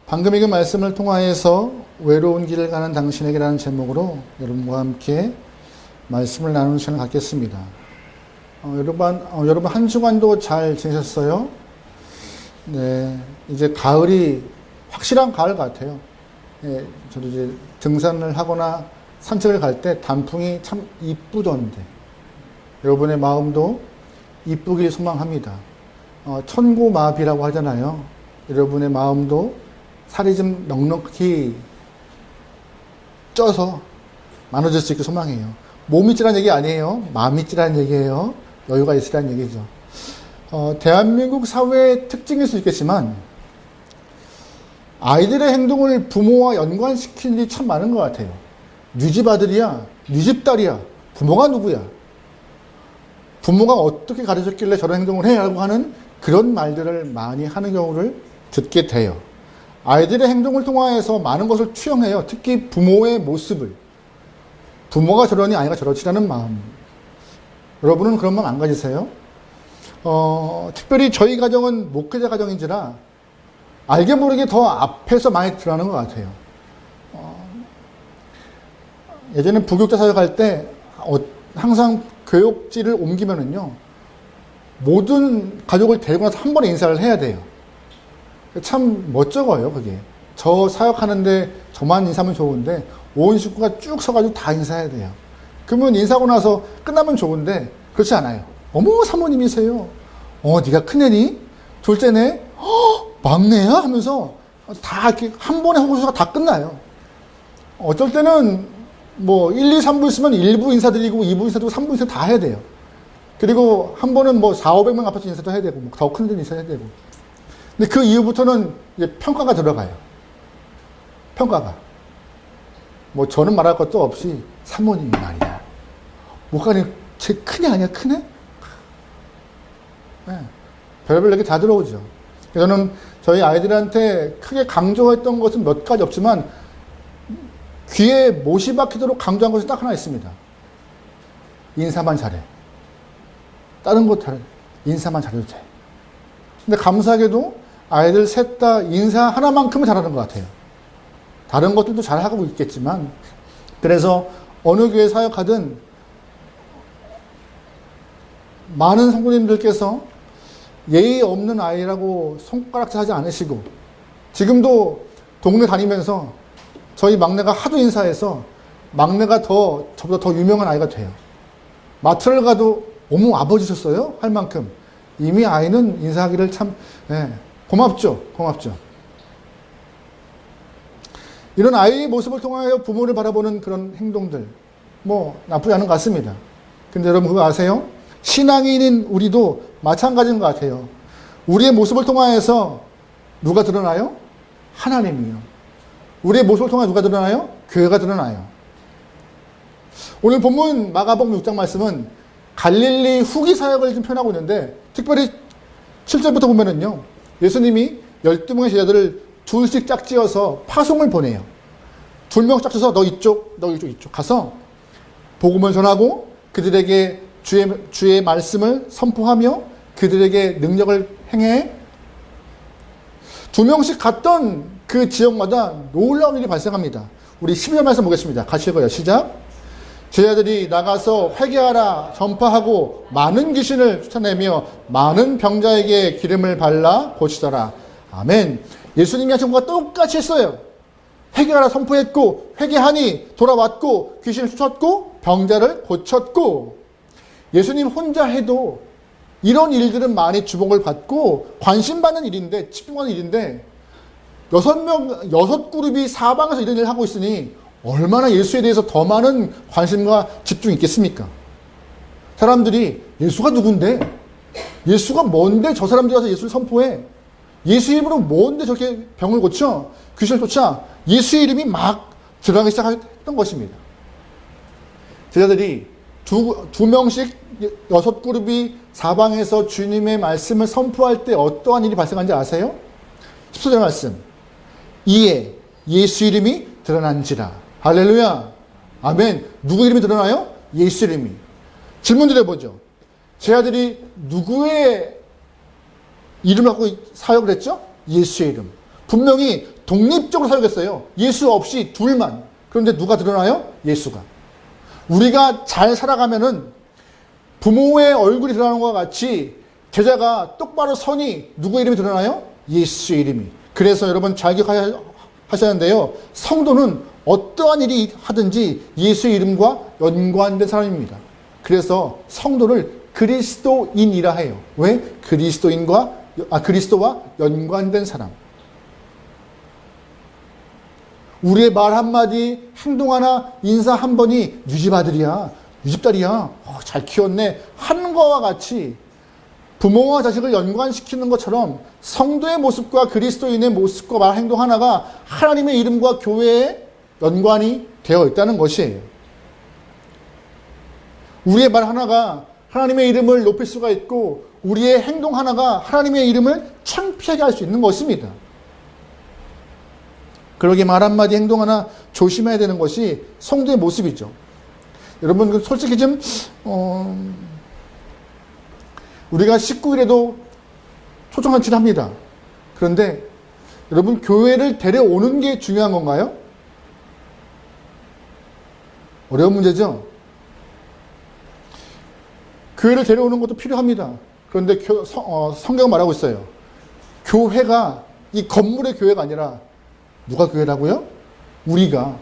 방금 읽은 말씀을 통하여서 외로운 길을 가는 당신에게라는 제목으로 여러분과 함께 말씀을 나누는 시간을 갖겠습니다. 여러분 한 주간도 잘 지내셨어요? 네, 이제 가을이 확실한 가을 같아요. 예, 저도 이제 등산을 하거나 산책을 갈 때 단풍이 참 이쁘던데 여러분의 마음도 이쁘길 소망합니다. 천고마비라고 하잖아요. 여러분의 마음도 살이 좀 넉넉히 쪄서 나눠질 수 있게 소망해요. 몸이 찌라는 얘기 아니에요. 마음이 찌라는 얘기예요. 여유가 있으라는 얘기죠. 대한민국 사회의 특징일 수 있겠지만 아이들의 행동을 부모와 연관시키는 일이 참 많은 것 같아요. 네 집 아들이야, 네 집 딸이야, 부모가 누구야? 부모가 어떻게 가르쳤길래 저런 행동을 해? 라고 하는 그런 말들을 많이 하는 경우를 듣게 돼요. 아이들의 행동을 통하여서 많은 것을 투영해요. 특히 부모의 모습을. 부모가 저러니 아이가 저러지라는 마음. 여러분은 그런 마음 안 가지세요? 특별히 저희 가정은 목회자 가정인지라 알게 모르게 더 앞에서 많이 드러나는 것 같아요. 예전에 부교육자 사역할 때 항상 교육지를 옮기면은요, 모든 가족을 데리고 나서 한 번에 인사를 해야 돼요. 참 멋쩍어요, 그게. 저 사역하는데 저만 인사하면 좋은데 온 식구가 쭉 서가지고 다 인사해야 돼요. 그러면 인사하고 나서 끝나면 좋은데 그렇지 않아요. 어머, 사모님이세요. 네가 큰애니? 둘째네? 막내야? 하면서 다 이렇게 한 번에 호소가 다 끝나요. 어쩔 때는 뭐 1, 2, 3부 있으면 1부 인사드리고 2부 인사드리고 3부 인사 다 해야 돼요. 그리고 한 번은 뭐 4, 500명 앞에서 인사도 해야 되고 더 큰 데 인사해야 되고. 근데 그 이후부터는 이제 평가가 들어가요. 평가가. 뭐 저는 말할 것도 없이 사모님이 말이야. 목사님 제 큰애 아니야, 큰애? 네. 별별 얘기 다 들어오죠. 저는 저희 아이들한테 크게 강조했던 것은 몇 가지 없지만 귀에 못이 박히도록 강조한 것이 딱 하나 있습니다. 인사만 잘해. 다른 거 잘해. 인사만 잘해도 돼. 근데 감사하게도 아이들 셋 다 인사 하나만큼은 잘하는 것 같아요. 다른 것들도 잘하고 있겠지만, 그래서 어느 교회 사역하든 많은 성도님들께서 예의 없는 아이라고 손가락질 하지 않으시고, 지금도 동네 다니면서 저희 막내가 하도 인사해서 막내가 저보다 더 유명한 아이가 돼요. 마트를 가도 어머 아버지셨어요? 할 만큼 이미 아이는 인사하기를 참 고맙죠. 이런 아이의 모습을 통하여 부모를 바라보는 그런 행동들 뭐 나쁘지 않은 것 같습니다. 근데 여러분 그거 아세요? 신앙인인 우리도 마찬가지인 것 같아요. 우리의 모습을 통하여서 누가 드러나요? 하나님이요. 우리의 모습을 통해 누가 드러나요? 교회가 드러나요. 오늘 본문 마가복음 6장 말씀은 갈릴리 후기 사역을 좀 표현하고 있는데, 특별히 7절부터 보면은요, 예수님이 12명의 제자들을 둘씩 짝지어서 파송을 보내요. 2명 짝지어서 너 이쪽 가서 복음을 전하고 그들에게 주의 말씀을 선포하며 그들에게 능력을 행해. 2명씩 갔던 그 지역마다 놀라운 일이 발생합니다. 우리 12절 말씀 보겠습니다. 같이 읽어요. 시작. 제자들이 나가서 회개하라 전파하고 많은 귀신을 쫓아내며 많은 병자에게 기름을 발라 고치더라. 아멘. 예수님이 하신 것과 똑같이 했어요. 회개하라 선포했고 회개하니 돌아왔고 귀신을 쫓았고 병자를 고쳤고. 예수님 혼자 해도 이런 일들은 많이 주목을 받고 관심받는 일인데, 집중하는 일인데, 6그룹이 사방에서 이런 일을 하고 있으니 얼마나 예수에 대해서 더 많은 관심과 집중이 있겠습니까? 사람들이 예수가 누군데? 예수가 뭔데 저 사람들이 와서 예수를 선포해? 예수 이름으로 뭔데 저렇게 병을 고쳐? 귀신을 쫓아? 예수의 이름이 막 드러나기 시작했던 것입니다. 제자들이 두 명씩 6그룹이 사방에서 주님의 말씀을 선포할 때 어떠한 일이 발생한지 아세요? 14절 말씀. 이에 예수 이름이 드러난지라. 할렐루야. 아멘. 누구 이름이 드러나요? 예수 이름이. 질문 드려보죠. 제 아들이 누구의 이름을 갖고 사역을 했죠? 예수의 이름. 분명히 독립적으로 사역했어요. 예수 없이 둘만. 그런데 누가 드러나요? 예수가. 우리가 잘 살아가면은 부모의 얼굴이 드러나는 것과 같이 제자가 똑바로 서니 누구의 이름이 드러나요? 예수의 이름이. 그래서 여러분 잘 기억하셔야 하는데요. 성도는 어떠한 일이 하든지 예수의 이름과 연관된 사람입니다. 그래서 성도를 그리스도인이라 해요. 왜? 그리스도와 연관된 사람. 우리의 말 한마디, 행동 하나, 인사 한 번이 네 집 아들이야, 네 집 딸이야, 잘 키웠네 하는 것과 같이 부모와 자식을 연관시키는 것처럼 성도의 모습과 그리스도인의 모습과 말, 행동 하나가 하나님의 이름과 교회에 연관이 되어 있다는 것이에요. 우리의 말 하나가 하나님의 이름을 높일 수가 있고 우리의 행동 하나가 하나님의 이름을 창피하게 할 수 있는 것입니다. 그러기에 말 한마디 행동 하나 조심해야 되는 것이 성도의 모습이죠. 여러분 솔직히 좀 우리가 19일에도 초청잔치를 합니다. 그런데 여러분 교회를 데려오는 게 중요한 건가요? 어려운 문제죠. 교회를 데려오는 것도 필요합니다. 그런데 성경은 말하고 있어요. 교회가 이 건물의 교회가 아니라 누가 교회라고요? 우리가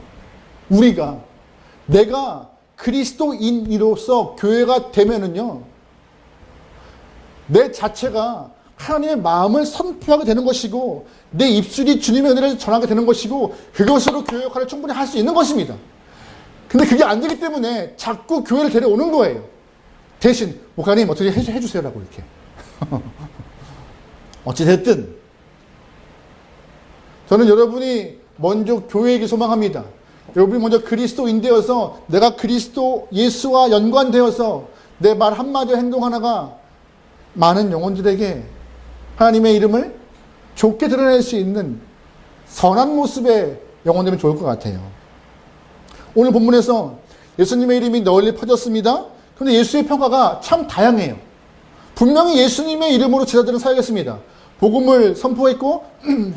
내가 그리스도인으로서 교회가 되면은요, 내 자체가 하나님의 마음을 선포하게 되는 것이고 내 입술이 주님의 은혜를 전하게 되는 것이고 그것으로 교회 역할을 충분히 할 수 있는 것입니다. 근데 그게 안 되기 때문에 자꾸 교회를 데려오는 거예요. 대신 목사님 어떻게 해주세요라고 이렇게. 어찌됐든 저는 여러분이 먼저 교회에게 소망합니다. 여러분이 먼저 그리스도인 되어서 내가 그리스도 예수와 연관되어서 내 말 한마디 행동 하나가 많은 영혼들에게 하나님의 이름을 좋게 드러낼 수 있는 선한 모습의 영혼되면 좋을 것 같아요. 오늘 본문에서 예수님의 이름이 널리 퍼졌습니다. 그런데 예수의 평가가 참 다양해요. 분명히 예수님의 이름으로 제자들은 사역했습니다. 복음을 선포했고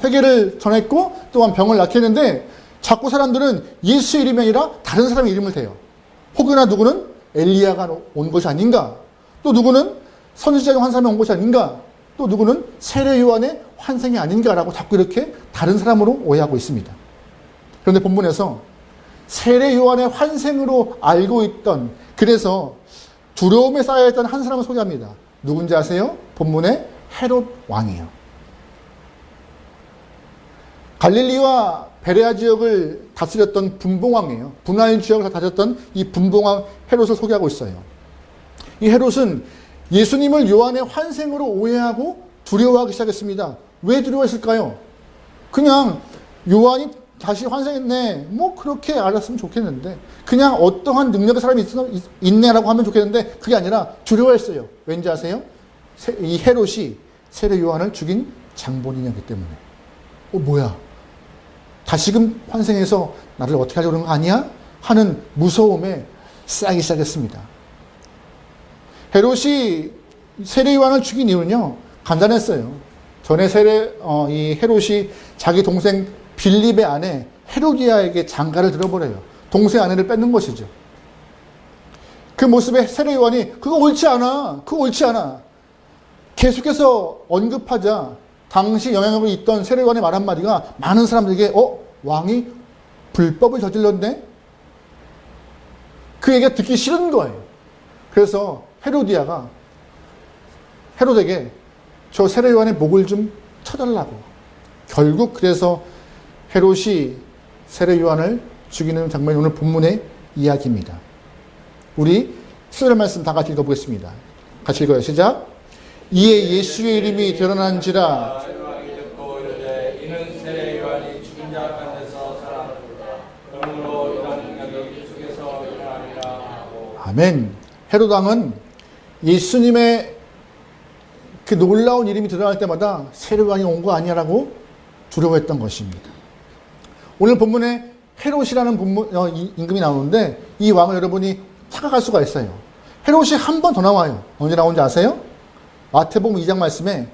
회개를 전했고 또한 병을 낫게 했는데 자꾸 사람들은 예수의 이름이 아니라 다른 사람의 이름을 대요. 혹여나 누구는 엘리야가 온 것이 아닌가, 또 누구는 선지자 중 한 사람이 온 것이 아닌가, 또 누구는 세례 요한의 환생이 아닌가라고 자꾸 이렇게 다른 사람으로 오해하고 있습니다. 그런데 본문에서 세례 요한의 환생으로 알고 있던, 그래서 두려움에 쌓여있던 한 사람을 소개합니다. 누군지 아세요? 본문에 헤롯 왕이에요. 갈릴리와 베레아 지역을 다스렸던 분봉왕이에요. 분할 지역을 다스렸던 이 분봉왕 헤롯을 소개하고 있어요. 이 헤롯은 예수님을 요한의 환생으로 오해하고 두려워하기 시작했습니다. 왜 두려워했을까요? 그냥 요한이 다시 환생했네, 뭐 그렇게 알았으면 좋겠는데, 그냥 어떠한 능력의 사람이 있네라고 하면 좋겠는데 그게 아니라 두려워했어요. 왠지 아세요? 이 헤롯이 세례 요한을 죽인 장본인이었기 때문에. 뭐야, 다시금 환생해서 나를 어떻게 하려고 그러는 거 아니야? 하는 무서움에 쌓이기 시작했습니다. 헤롯이 세례 요한을 죽인 이유는요, 간단했어요. 전에 이 헤롯이 자기 동생 빌립의 아내 헤로디아에게 장가를 들어버려요. 동생 아내를 뺏는 것이죠. 그 모습에 세례 요한이 그거 옳지 않아, 그거 옳지 않아 계속해서 언급하자 당시 영향력이 있던 세례 요한의 말 한마디가 많은 사람들에게 왕이 불법을 저질렀네? 그 얘기가 듣기 싫은 거예요. 그래서 헤로디아가 헤롯에게 저 세례 요한의 목을 좀 쳐달라고. 결국 그래서 헤롯이 세례 요한을 죽이는 장면이 오늘 본문의 이야기입니다. 우리 10절 말씀 다 같이 읽어보겠습니다. 같이 읽어요. 시작. 이에 예수의 이름이 드러난지라. 아멘. 헤롯 왕은 예수님의 그 놀라운 이름이 드러날 때마다 세례 요한이 온 거 아니냐라고 두려워했던 것입니다. 오늘 본문에 헤롯이라는 임금이 나오는데 이 왕을 여러분이 착각할 수가 있어요. 헤롯이 한 번 더 나와요. 언제 나온지 아세요? 마태복음 2장 말씀에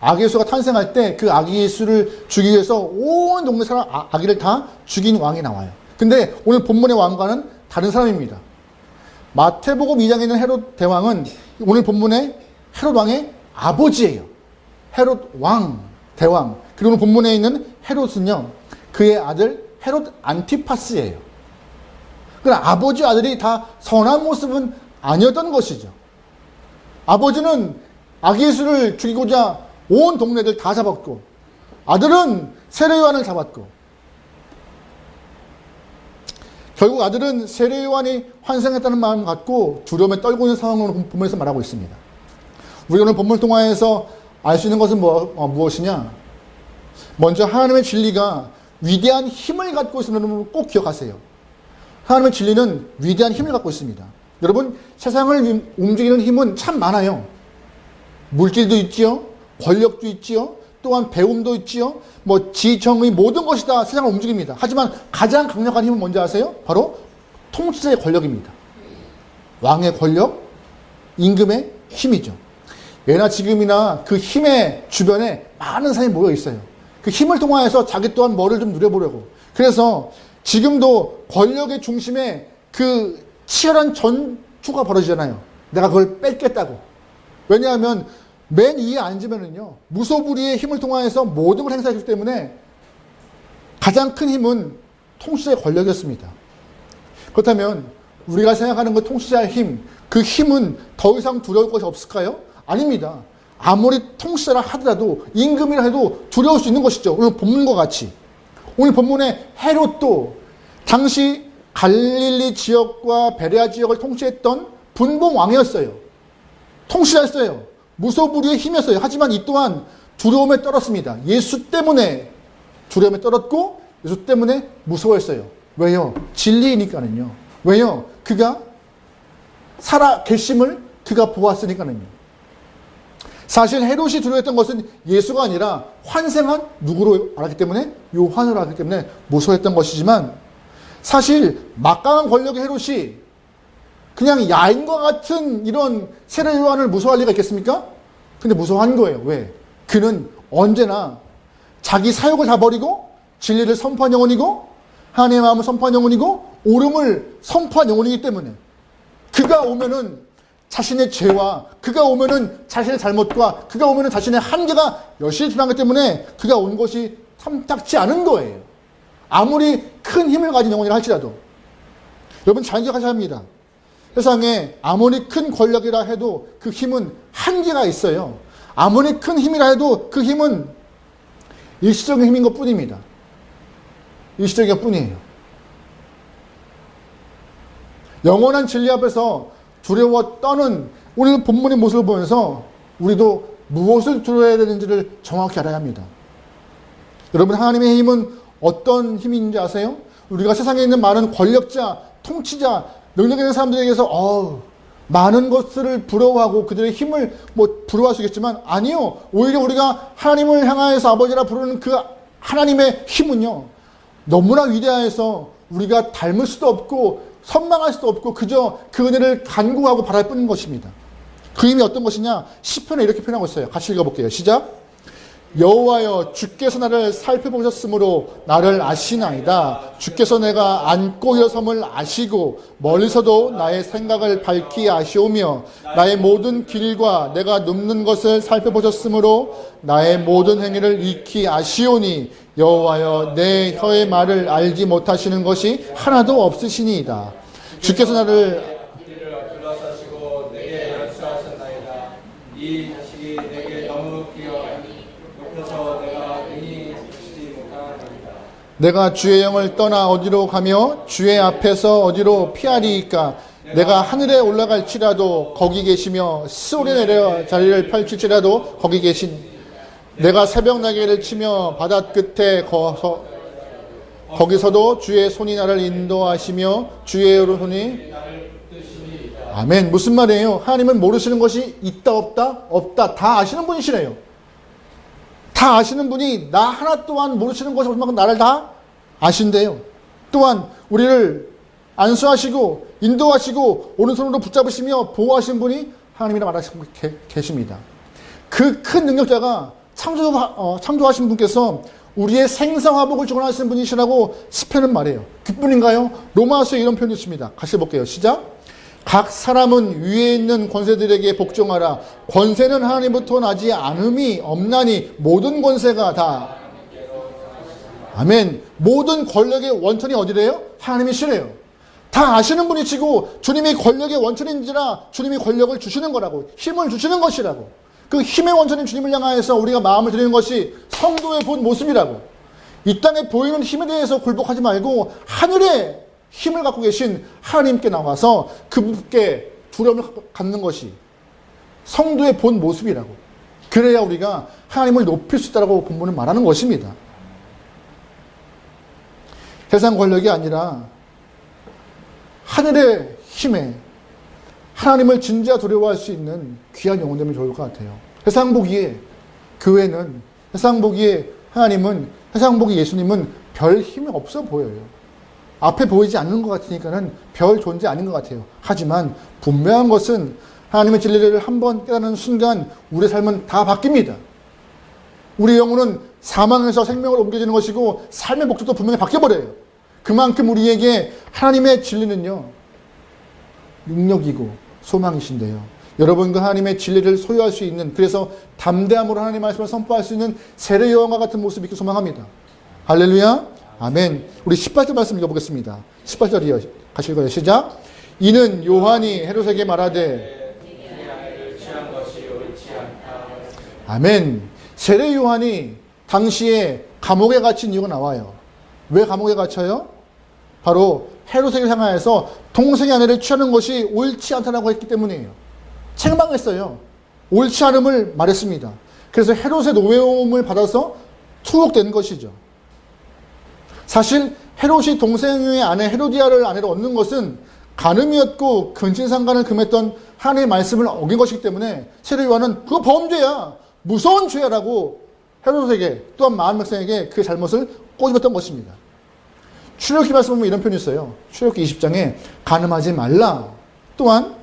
아기 예수가 탄생할 때 그 아기 예수를 죽이기 위해서 온 동네 사람 아기를 다 죽인 왕이 나와요. 근데 오늘 본문의 왕과는 다른 사람입니다. 마태복음 2장에 있는 헤롯 대왕은 오늘 본문의 헤롯 왕의 아버지예요. 헤롯 왕, 대왕. 그리고 오늘 본문에 있는 헤롯은요, 그의 아들 헤롯 안티파스예요. 그러나 아버지 아들이 다 선한 모습은 아니었던 것이죠. 아버지는 아기 예수를 죽이고자 온 동네들 다 잡았고, 아들은 세례요한을 잡았고, 결국 아들은 세례요한이 환생했다는 마음을 갖고 두려움에 떨고 있는 상황으로 본문에서 말하고 있습니다. 우리 오늘 본문 통화에서 알 수 있는 것은 무엇이냐? 먼저 하나님의 진리가 위대한 힘을 갖고 있음을 꼭 기억하세요. 하나님의 진리는 위대한 힘을 갖고 있습니다. 여러분, 세상을 움직이는 힘은 참 많아요. 물질도 있지요, 권력도 있지요, 또한 배움도 있지요, 지정의 모든 것이 다 세상을 움직입니다. 하지만 가장 강력한 힘은 뭔지 아세요? 바로 통치자의 권력입니다. 왕의 권력, 임금의 힘이죠. 예나 지금이나 그 힘의 주변에 많은 사람이 모여 있어요. 그 힘을 통하여서 자기 또한 뭐를 좀 누려보려고. 그래서 지금도 권력의 중심에 그 치열한 전투가 벌어지잖아요. 내가 그걸 뺏겠다고. 왜냐하면 맨 위에 앉으면은요, 무소불위의 힘을 통하여서 모든 걸 행사했기 때문에 가장 큰 힘은 통치자의 권력이었습니다. 그렇다면 우리가 생각하는 그 통치자의 힘, 그 힘은 더 이상 두려울 것이 없을까요? 아닙니다. 아무리 통치자라 하더라도, 임금이라 해도 두려울 수 있는 것이죠. 오늘 본문과 같이. 오늘 본문의 헤롯도 당시 갈릴리 지역과 베레아 지역을 통치했던 분봉 왕이었어요. 통치자였어요. 무소불위의 힘이었어요. 하지만 이 또한 두려움에 떨었습니다. 예수 때문에 두려움에 떨었고, 예수 때문에 무서워했어요. 왜요? 진리이니까는요. 왜요? 그가 살아 계심을 그가 보았으니까는요. 사실 헤롯이 두려워했던 것은 예수가 아니라 환생한 누구로 알았기 때문에, 요한으로 알았기 때문에 무서워했던 것이지만, 사실 막강한 권력의 헤롯이 그냥 야인과 같은 이런 세례 요한을 무서워할 리가 있겠습니까? 근데 무서워한 거예요. 왜? 그는 언제나 자기 사욕을 다 버리고 진리를 선포한 영혼이고, 하나님의 마음을 선포한 영혼이고, 옳음을 선포한 영혼이기 때문에, 그가 오면은 자신의 죄와, 그가 오면은 자신의 잘못과, 그가 오면은 자신의 한계가 여실히 드러나기 때문에 그가 온 것이 탐탁지 않은 거예요. 아무리 큰 힘을 가진 영혼이라 할지라도. 여러분 잘 기억하셔야 합니다. 세상에 아무리 큰 권력이라 해도 그 힘은 한계가 있어요. 아무리 큰 힘이라 해도 그 힘은 일시적인 힘인 것 뿐입니다. 일시적인 것 뿐이에요. 영원한 진리 앞에서 두려워 떠는 오늘 본문의 모습을 보면서 우리도 무엇을 두려워해야 되는지를 정확히 알아야 합니다. 여러분, 하나님의 힘은 어떤 힘인지 아세요? 우리가 세상에 있는 많은 권력자, 통치자, 능력 있는 사람들에게서 많은 것들을 부러워하고 그들의 힘을 부러워할 수 있겠지만, 아니요. 오히려 우리가 하나님을 향하여서 아버지라 부르는 그 하나님의 힘은요, 너무나 위대해서 우리가 닮을 수도 없고 선망할 수도 없고 그저 그 은혜를 간구하고 바랄 뿐인 것입니다. 그 힘이 어떤 것이냐? 시편에 이렇게 표현하고 있어요. 같이 읽어볼게요. 시작. 여호와여, 주께서 나를 살펴보셨으므로 나를 아시나이다. 주께서 내가 앉고 일어섬을 아시고 멀리서도 나의 생각을 밝히 아시오며 나의 모든 길과 내가 눕는 것을 살펴보셨으므로 나의 모든 행위를 익히 아시오니 여호와여, 내 혀의 말을 알지 못하시는 것이 하나도 없으시니이다. 주께서 나를 둘러싸시고 내게 연수하셨나이다. 이 자식이 내게 너무 높여서 내가 능히 지키지 못하나이다. 내가 주의 영을 떠나 어디로 가며 주의 앞에서 어디로 피하리이까? 내가 하늘에 올라갈지라도 거기 계시며 스올에 내려 자리를 펼칠지라도 거기 계신, 내가 새벽 날개를 치며 바다 끝에 거기서도 주의 손이 나를 인도하시며 주의 오른손이. 아멘. 무슨 말이에요? 하나님은 모르시는 것이 있다 없다? 없다. 다 아시는 분이시래요. 다 아시는 분이 나 하나 또한 모르시는 것이 없을 만큼 나를 다 아신대요. 또한 우리를 안수하시고 인도하시고 오른손으로 붙잡으시며 보호하신 분이 하나님이라 말하시고 계십니다. 그 큰 능력자가 창조하신 분께서 우리의 생사화복을 주관하시는 분이시라고 시편은 말해요. 그뿐인가요? 로마서에 이런 표현이 있습니다. 같이 볼게요. 시작. 각 사람은 위에 있는 권세들에게 복종하라. 권세는 하나님부터 나지 않음이 없나니 모든 권세가 다. 아멘. 모든 권력의 원천이 어디래요? 하나님이시래요. 다 아시는 분이시고 주님이 권력의 원천인지라 주님이 권력을 주시는 거라고, 힘을 주시는 것이라고. 그 힘의 원천인 주님을 향하여서 우리가 마음을 드리는 것이 성도의 본 모습이라고. 이 땅에 보이는 힘에 대해서 굴복하지 말고 하늘의 힘을 갖고 계신 하나님께 나와서 그분께 두려움을 갖는 것이 성도의 본 모습이라고. 그래야 우리가 하나님을 높일 수 있다고 본문은 말하는 것입니다. 세상 권력이 아니라 하늘의 힘에 하나님을 진지하 두려워할 수 있는 귀한 영혼 되면 좋을 것 같아요. 세상 보기에 교회는, 세상 보기에 하나님은, 세상 보기에 예수님은 별 힘이 없어 보여요. 앞에 보이지 않는 것 같으니까는 별 존재 아닌 것 같아요. 하지만 분명한 것은 하나님의 진리를 한번 깨닫는 순간 우리의 삶은 다 바뀝니다. 우리 영혼은 사망에서 생명으로 옮겨지는 것이고 삶의 목적도 분명히 바뀌어버려요. 그만큼 우리에게 하나님의 진리는요, 능력이고 소망이신데요. 여러분과 하나님의 진리를 소유할 수 있는, 그래서 담대함으로 하나님의 말씀을 선포할 수 있는 세례 요한과 같은 모습이 있길 소망합니다. 할렐루야. 아멘. 우리 18절 말씀 읽어보겠습니다. 18절이요. 가실 거예요. 시작. 이는 요한이 헤롯에게 말하되 아멘. 세례 요한이 당시에 감옥에 갇힌 이유가 나와요. 왜 감옥에 갇혀요? 바로 헤롯에게 향하여서 동생의 아내를 취하는 것이 옳지 않다라고 했기 때문이에요. 책망했어요. 옳지 않음을 말했습니다. 그래서 헤롯의 노여움을 받아서 투옥된 것이죠. 사실 헤롯이 동생의 아내 헤로디아를 아내로 얻는 것은 간음이었고 근친상간을 금했던 하나님의 말씀을 어긴 것이기 때문에 세례 요한은 그거 범죄야, 무서운 죄야라고 헤롯에게, 또한 많은 백성에게 그 잘못을 꼬집었던 것입니다. 출애굽기 말씀 보면 이런 표현이 있어요. 출애굽기 20장에 간음하지 말라. 또한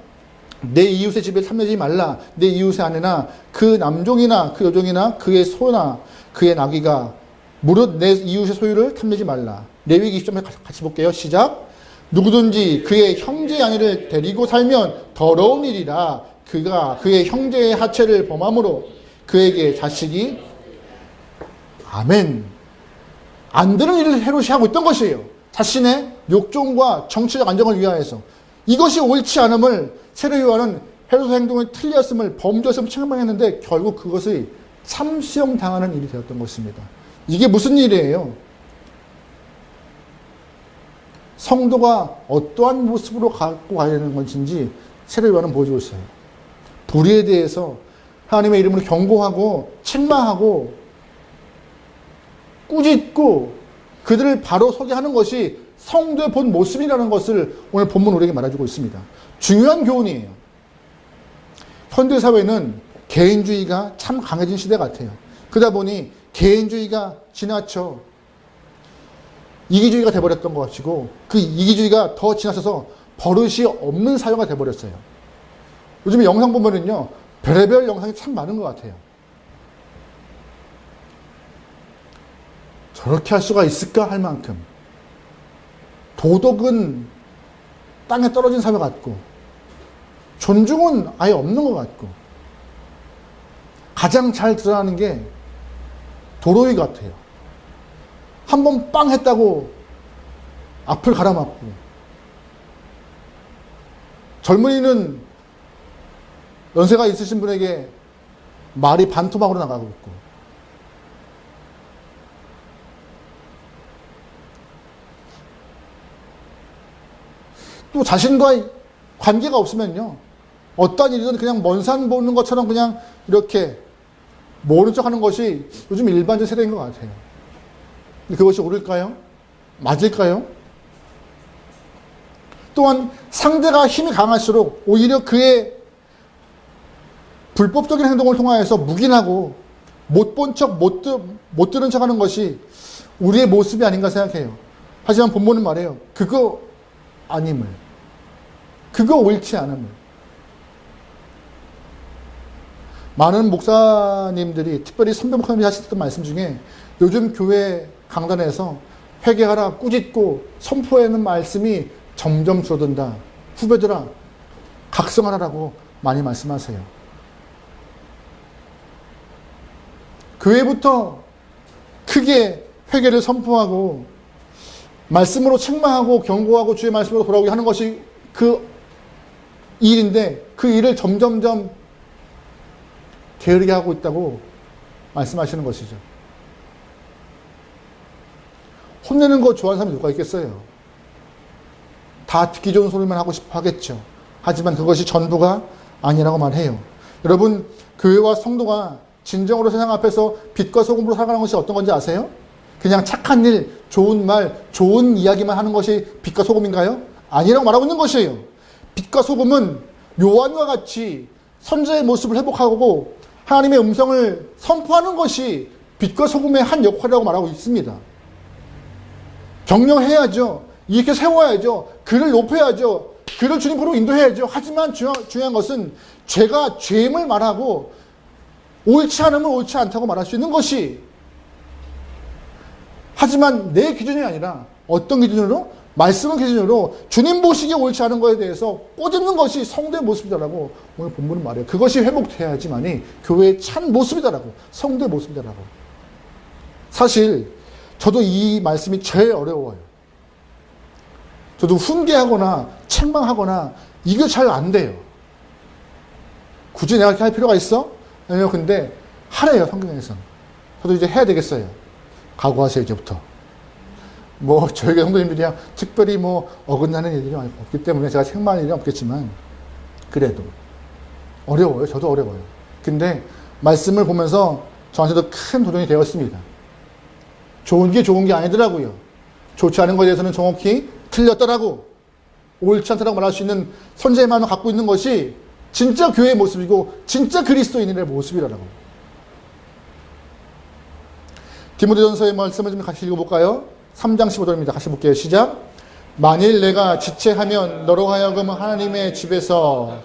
내 이웃의 집에 탐내지 말라. 내 이웃의 아내나 그 남종이나 그 여종이나 그의 소나 그의 나귀가 무릇 내 이웃의 소유를 탐내지 말라. 레위기 20장에 같이 볼게요. 시작. 누구든지 그의 형제의 아내를 데리고 살면 더러운 일이라. 그가 그의 형제의 하체를 범함으로 그에게 자식이. 아멘. 안 되는 일을 헤롯이 하고 있던 것이에요. 자신의 욕종과 정치적 안정을 위하여서. 이것이 옳지 않음을 세례 요한은 헤롯의 행동이 틀렸음을, 범죄였음을 책망했는데 결국 그것이 참수형 당하는 일이 되었던 것입니다. 이게 무슨 일이에요? 성도가 어떠한 모습으로 갖고 가야 되는 것인지 세례 요한은 보여주고 있어요. 불의에 대해서 하나님의 이름으로 경고하고 책망하고 꾸짖고 그들을 바로 서게 하는 것이 성도의 본 모습이라는 것을 오늘 본문 우리에게 말해주고 있습니다. 중요한 교훈이에요. 현대사회는 개인주의가 참 강해진 시대 같아요. 그러다 보니 개인주의가 지나쳐 이기주의가 돼버렸던 것 같고, 그 이기주의가 더 지나쳐서 버릇이 없는 사회가 돼버렸어요. 요즘에 영상 보면은요, 별의별 영상이 참 많은 것 같아요. 저렇게 할 수가 있을까 할 만큼 도덕은 땅에 떨어진 사회 같고 존중은 아예 없는 것 같고 가장 잘 드러나는 게 도로위 같아요. 한번 빵 했다고 앞을 가로막고, 젊은이는 연세가 있으신 분에게 말이 반토막으로 나가고 있고, 또 자신과 관계가 없으면요, 어떤 일이든 그냥 먼 산 보는 것처럼 그냥 이렇게 모른 척 하는 것이 요즘 일반적 세대인 것 같아요. 근데 그것이 옳을까요? 맞을까요? 또한 상대가 힘이 강할수록 오히려 그의 불법적인 행동을 통하여서 묵인하고 못 본 척, 못 들은 척 하는 것이 우리의 모습이 아닌가 생각해요. 하지만 본문은 말해요. 그거 아님을, 그거 옳지 않음을. 많은 목사님들이, 특별히 선배 목사님이 하셨던 말씀 중에 요즘 교회 강단에서 회개하라, 꾸짖고 선포하는 말씀이 점점 줄어든다. 후배들아, 각성하라라고 많이 말씀하세요. 교회부터 크게 회개를 선포하고 말씀으로 책망하고 경고하고 주의 말씀으로 돌아오게 하는 것이 그 일인데, 그 일을 점점점 게으르게 하고 있다고 말씀하시는 것이죠. 혼내는 거 좋아하는 사람이 누가 있겠어요? 다 듣기 좋은 소리만 하고 싶어 하겠죠. 하지만 그것이 전부가 아니라고 말해요. 여러분, 교회와 성도가 진정으로 세상 앞에서 빛과 소금으로 살아가는 것이 어떤 건지 아세요? 그냥 착한 일, 좋은 말, 좋은 이야기만 하는 것이 빛과 소금인가요? 아니라고 말하고 있는 것이에요. 빛과 소금은 요한과 같이 선자의 모습을 회복하고 하나님의 음성을 선포하는 것이 빛과 소금의 한 역할이라고 말하고 있습니다. 격려해야죠. 이렇게 세워야죠. 그를 높여야죠. 그를 주님으로 인도해야죠. 하지만 중요한 것은 죄가 죄임을 말하고 옳지 않으면 옳지 않다고 말할 수 있는 것이, 하지만 내 기준이 아니라 어떤 기준으로? 말씀의 기준으로 주님 보시기에 옳지 않은 것에 대해서 꼬집는 것이 성도의 모습이다라고 오늘 본문은 말해요. 그것이 회복돼야지만이 교회의 참 모습이다라고, 성도의 모습이다라고. 사실 저도 이 말씀이 제일 어려워요. 저도 훈계하거나 책망하거나 이게 잘 안 돼요. 굳이 내가 이렇게 할 필요가 있어? 아니요. 근데 하래요, 성경에서. 저도 이제 해야 되겠어요. 각오하세요, 이제부터. 저희가 성도님들이야 특별히 어긋나는 일이 없기 때문에 제가 책망할 일은 없겠지만, 그래도 어려워요. 저도 어려워요. 근데 말씀을 보면서 저한테도 큰 도전이 되었습니다. 좋은 게 아니더라고요. 좋지 않은 것에 대해서는 정확히 틀렸다라고, 옳지 않다라고 말할 수 있는 선제의 마음을 갖고 있는 것이 진짜 교회의 모습이고 진짜 그리스도인의 모습이라고. 디모데전서의 말씀을 좀 같이 읽어볼까요? 3장 15절입니다. 같이 볼게요. 시작. 만일 내가 지체하면 너로 하여금 하나님의 집에서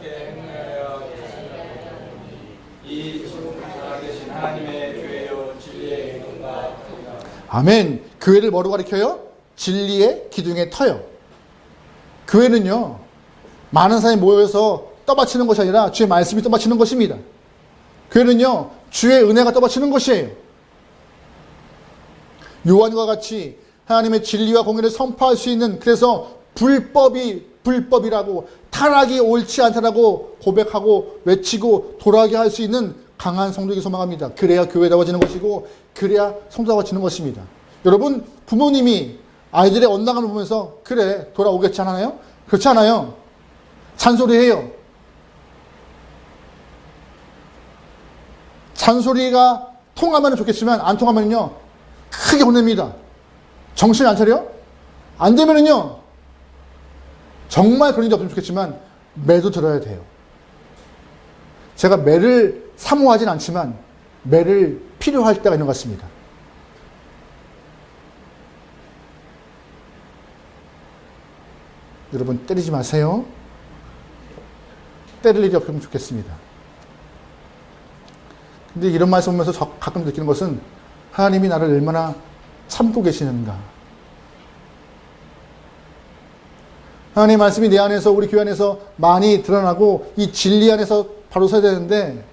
아멘. 교회를 뭐로 가리켜요? 진리의 기둥에 터요. 교회는요, 많은 사람이 모여서 떠받치는 것이 아니라 주의 말씀이 떠받치는 것입니다. 교회는요, 주의 은혜가 떠받치는 것이에요. 요한과 같이 하나님의 진리와 공의를 선포할 수 있는, 그래서 불법이라고, 타락이 옳지 않다라고 고백하고 외치고 돌아가게 할 수 있는 강한 성도에게 소망합니다. 그래야 교회다워지는 것이고, 그래야 성도다워지는 것입니다. 여러분, 부모님이 아이들의 언락을 보면서 그래 돌아오겠지 않아요? 그렇지 않아요? 잔소리해요. 잔소리가 통하면 좋겠지만 안 통하면요 크게 혼냅니다. 정신 안 차려? 안 되면은요 정말 그런 일이 없으면 좋겠지만 매도 들어야 돼요. 제가 매를 사모하진 않지만 매를 필요할 때가 있는 것 같습니다. 여러분, 때리지 마세요. 때릴 일이 없으면 좋겠습니다. 근데 이런 말씀 보면서 가끔 느끼는 것은 하나님이 나를 얼마나 참고 계시는가. 하나님 말씀이 내 안에서, 우리 교회 안에서 많이 드러나고 이 진리 안에서 바로 서야 되는데,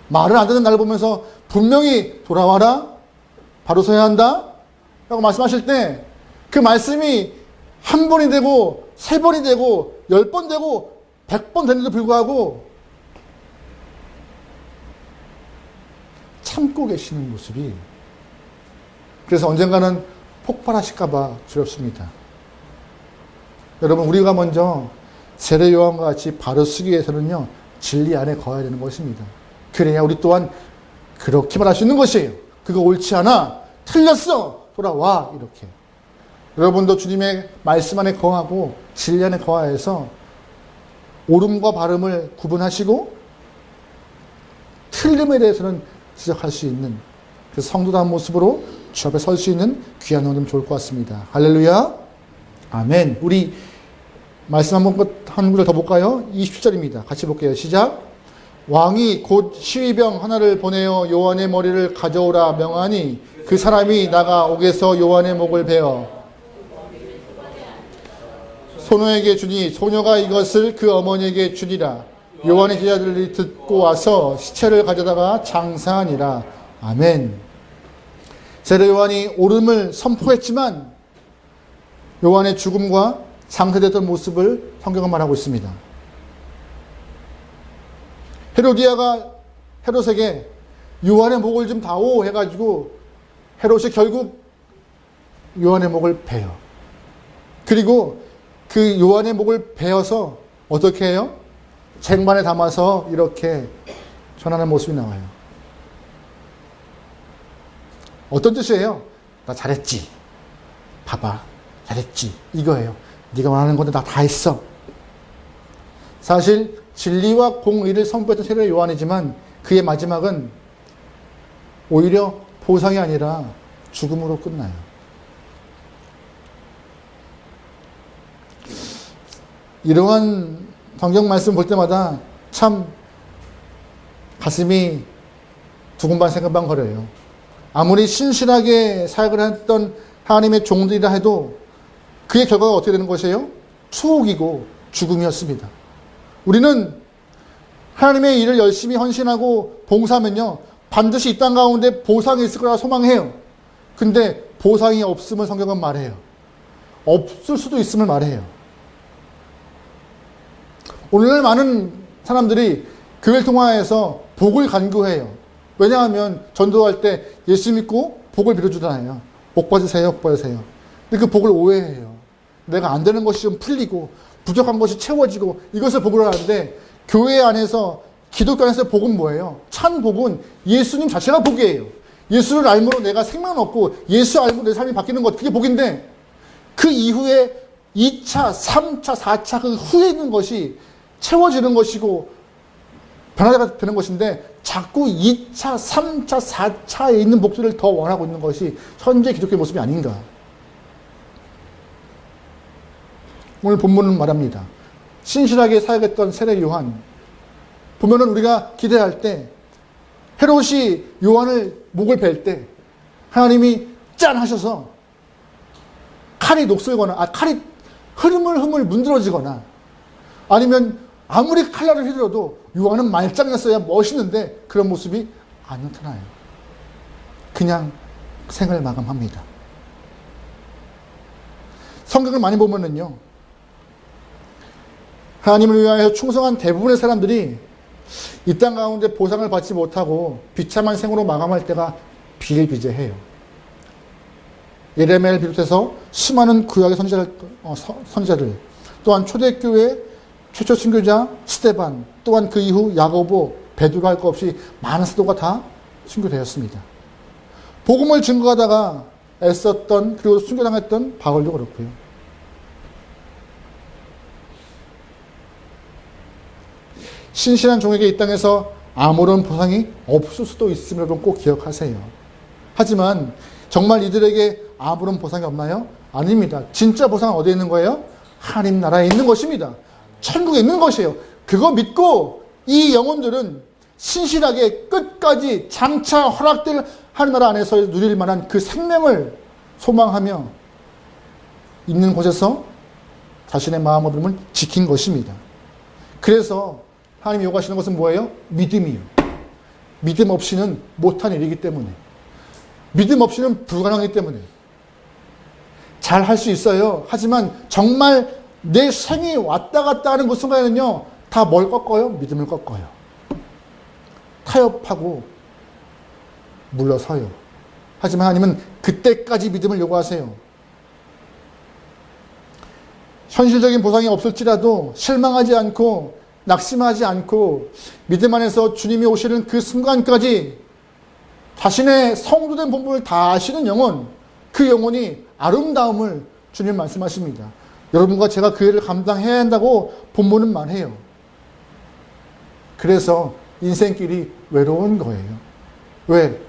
말을 안 듣는 나를 보면서 분명히 돌아와라, 바로 서야 한다 라고 말씀하실 때 그 말씀이 한 번이 되고 3번이 되고 10번 되고 100번 되는데도 불구하고 참고 계시는 모습이, 그래서 언젠가는 폭발하실까봐 두렵습니다. 여러분, 우리가 먼저 세례 요한과 같이 바로 서기 위해서는요 진리 안에 거해야 되는 것입니다. 그래야 우리 또한 그렇게 말할 수 있는 것이에요. 그거 옳지 않아, 틀렸어, 돌아와, 이렇게. 여러분도 주님의 말씀 안에 거하고 진리 안에 거하여서 옳음과 바름을 구분하시고 틀림에 대해서는 지적할 수 있는, 그래서 성도다운 모습으로 주 앞에 설 수 있는 귀한 영혼이면 좋을 것 같습니다. 할렐루야. 아멘. 우리 말씀 한 구절 더 볼까요? 27절입니다. 같이 볼게요. 시작. 왕이 곧 시위병 하나를 보내어 요한의 머리를 가져오라 명하니 그 사람이 나가 옥에서 요한의 목을 베어 소녀에게 주니 소녀가 이것을 그 어머니에게 주니라. 요한의 제자들이 듣고 와서 시체를 가져다가 장사하니라. 아멘. 세례 요한이 옳음을 선포했지만 요한의 죽음과 장사됐던 모습을 성경은 말하고 있습니다. 헤로디아가 헤롯에게 요한의 목을 좀 다오 해가지고 헤롯이 결국 요한의 목을 베요. 그리고 그 요한의 목을 베어서 어떻게 해요? 쟁반에 담아서 이렇게 전하는 모습이 나와요. 어떤 뜻이에요? 나 잘했지. 봐봐. 잘했지. 이거예요. 네가 원하는 건데 나 다 했어. 사실 진리와 공의를 선포했던 세례 요한이지만 그의 마지막은 오히려 보상이 아니라 죽음으로 끝나요. 이러한 성경 말씀 볼 때마다 참 가슴이 두근반 생각반 거려요. 아무리 신실하게 사역을 했던 하나님의 종들이라 해도 그의 결과가 어떻게 되는 것이에요? 추옥이고 죽음이었습니다. 우리는 하나님의 일을 열심히 헌신하고 봉사하면요 반드시 이 땅 가운데 보상이 있을 거라 소망해요. 근데 보상이 없음을 성경은 말해요. 없을 수도 있음을 말해요. 오늘날 많은 사람들이 교회를 통하여서 복을 간구해요. 왜냐하면 전도할 때 예수 믿고 복을 빌어주잖아요. 복 받으세요, 복 받으세요. 근데 그 복을 오해해요. 내가 안 되는 것이 좀 풀리고 부족한 것이 채워지고 이것을 복으로 하는데 교회 안에서 기독교 안에서 복은 뭐예요? 참 복은 예수님 자체가 복이에요. 예수를 알므로 내가 생명을 얻고 예수 알므로 내 삶이 바뀌는 것, 그게 복인데 그 이후에 2차, 3차, 4차 그 후에 있는 것이 채워지는 것이고 변화가 되는 것인데 자꾸 2차, 3차, 4차에 있는 복들을 더 원하고 있는 것이 현재 기독교의 모습이 아닌가. 오늘 본문은 말합니다. 신실하게 사역했던 세례 요한. 보면은 우리가 기대할 때 헤롯이 요한을 목을 벨 때 하나님이 짠 하셔서 칼이 녹슬거나 칼이 흐물흐물 문드러지거나 아니면 아무리 칼날을 휘둘러도 요한은 말짱이었어야 멋있는데 그런 모습이 안 나타나요. 그냥 생을 마감합니다. 성경을 많이 보면은요 하나님을 위하여 충성한 대부분의 사람들이 이 땅 가운데 보상을 받지 못하고 비참한 생으로 마감할 때가 비일비재해요. 예레미야를 비롯해서 수많은 구약의 선지자들, 또한 초대교회 최초 순교자 스데반, 또한 그 이후 야고보, 베드로가 할 것 없이 많은 사도가 다 순교되었습니다. 복음을 증거하다가 애썼던 그리고 순교당했던 바울도 그렇고요. 신실한 종에게 이 땅에서 아무런 보상이 없을 수도 있음을 여러분 꼭 기억하세요. 하지만 정말 이들에게 아무런 보상이 없나요? 아닙니다. 진짜 보상은 어디에 있는 거예요? 하나님 나라에 있는 것입니다. 천국에 있는 것이에요. 그거 믿고 이 영혼들은 신실하게 끝까지 장차 허락될 하나님 나라 안에서 누릴 만한 그 생명을 소망하며 있는 곳에서 자신의 마음과 믿음을 지킨 것입니다. 그래서 하나님이 요구하시는 것은 뭐예요? 믿음이요. 믿음 없이는 못한 일이기 때문에, 믿음 없이는 불가능하기 때문에 잘 할 수 있어요. 하지만 정말 내 생이 왔다 갔다 하는 그 순간에는요 다 뭘 꺾어요? 믿음을 꺾어요. 타협하고 물러서요. 하지만 하나님은 그때까지 믿음을 요구하세요. 현실적인 보상이 없을지라도 실망하지 않고 낙심하지 않고 믿음 안에서 주님이 오시는 그 순간까지 자신의 성도된 본분을 다 아시는 영혼, 그 영혼이 아름다움을 주님 말씀하십니다. 여러분과 제가 그 일을 감당해야 한다고 본문은 말해요. 그래서 인생길이 외로운 거예요. 왜?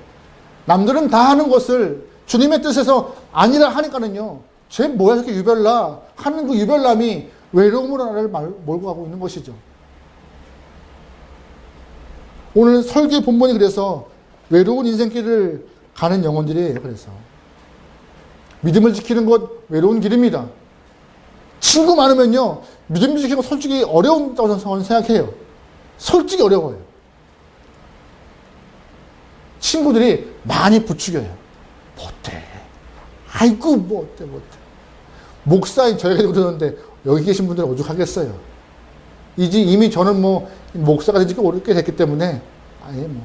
남들은 다 하는 것을 주님의 뜻에서 아니라 하니까는요, 쟤 뭐야 이렇게 유별나 하는 그 유별남이 외로움으로 나를 몰고 가고 있는 것이죠. 오늘 설교의 본문이 그래서 외로운 인생길을 가는 영혼들이에요. 그래서 믿음을 지키는 것 외로운 길입니다. 친구 많으면요, 믿음 지키는 거 솔직히 어려운다고 저는 생각해요. 솔직히 어려워요. 친구들이 많이 부추겨요. 못해. 아이고, 못해. 목사인 저에게도 그러는데 여기 계신 분들은 오죽하겠어요. 이미 저는 뭐 목사가 된 지 오래 됐기 때문에 아예 뭐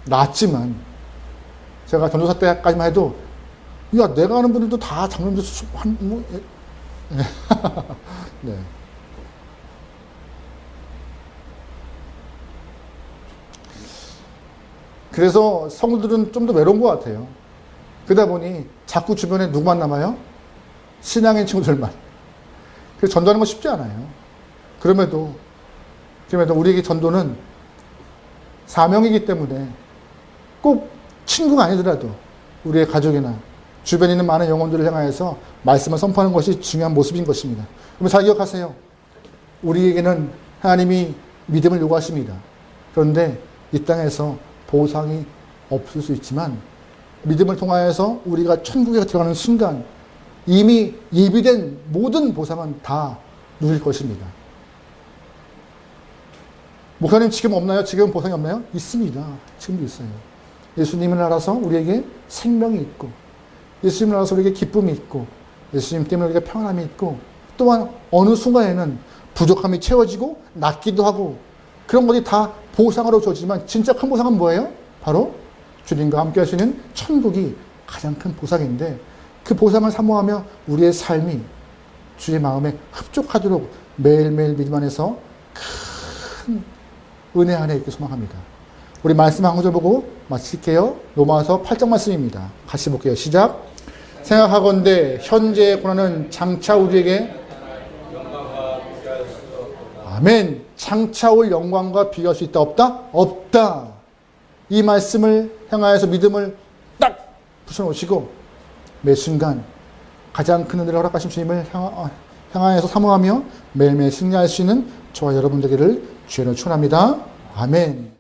낫지만 제가 전도사 때까지만 해도 야, 내가 아는 분들도 다 장로님들 네. 그래서 성도들은 좀 더 외로운 것 같아요. 그러다 보니 자꾸 주변에 누구만 남아요? 신앙인 친구들만. 그래서 전도하는 건 쉽지 않아요. 그럼에도 우리에게 전도는 사명이기 때문에 꼭 친구가 아니더라도 우리의 가족이나 주변에 있는 많은 영혼들을 향하여서 말씀을 선포하는 것이 중요한 모습인 것입니다. 그럼 잘 기억하세요. 우리에게는 하나님이 믿음을 요구하십니다. 그런데 이 땅에서 보상이 없을 수 있지만 믿음을 통하여서 우리가 천국에 들어가는 순간 이미 예비된 모든 보상은 다 누릴 것입니다. 목사님 지금 없나요? 지금 보상이 없나요? 있습니다. 지금도 있어요. 예수님을 알아서 우리에게 생명이 있고, 예수님을 알아서 우리에게 기쁨이 있고, 예수님 때문에 우리가 평안함이 있고, 또한 어느 순간에는 부족함이 채워지고 낫기도 하고, 그런 것이 다 보상으로 주어지지만 진짜 큰 보상은 뭐예요? 바로 주님과 함께 하시는 천국이 가장 큰 보상인데, 그 보상을 사모하며 우리의 삶이 주의 마음에 흡족하도록 매일매일 믿음 안에서 큰 은혜 안에 있길 소망합니다. 우리 말씀 한 구절 보고 마칠게요. 로마서 8장 말씀입니다. 같이 볼게요. 시작. 생각하건대 현재의 고난은 장차 우리에게 아멘. 장차 올 영광과 비교할 수 있다 없다? 없다. 이 말씀을 향하여서 믿음을 딱 붙여놓으시고 매 순간 가장 큰 은혜를 허락하신 주님을 향하여서 사모하며 매일매일 승리할 수 있는 저와 여러분 되기를 주의로 축원합니다. 아멘.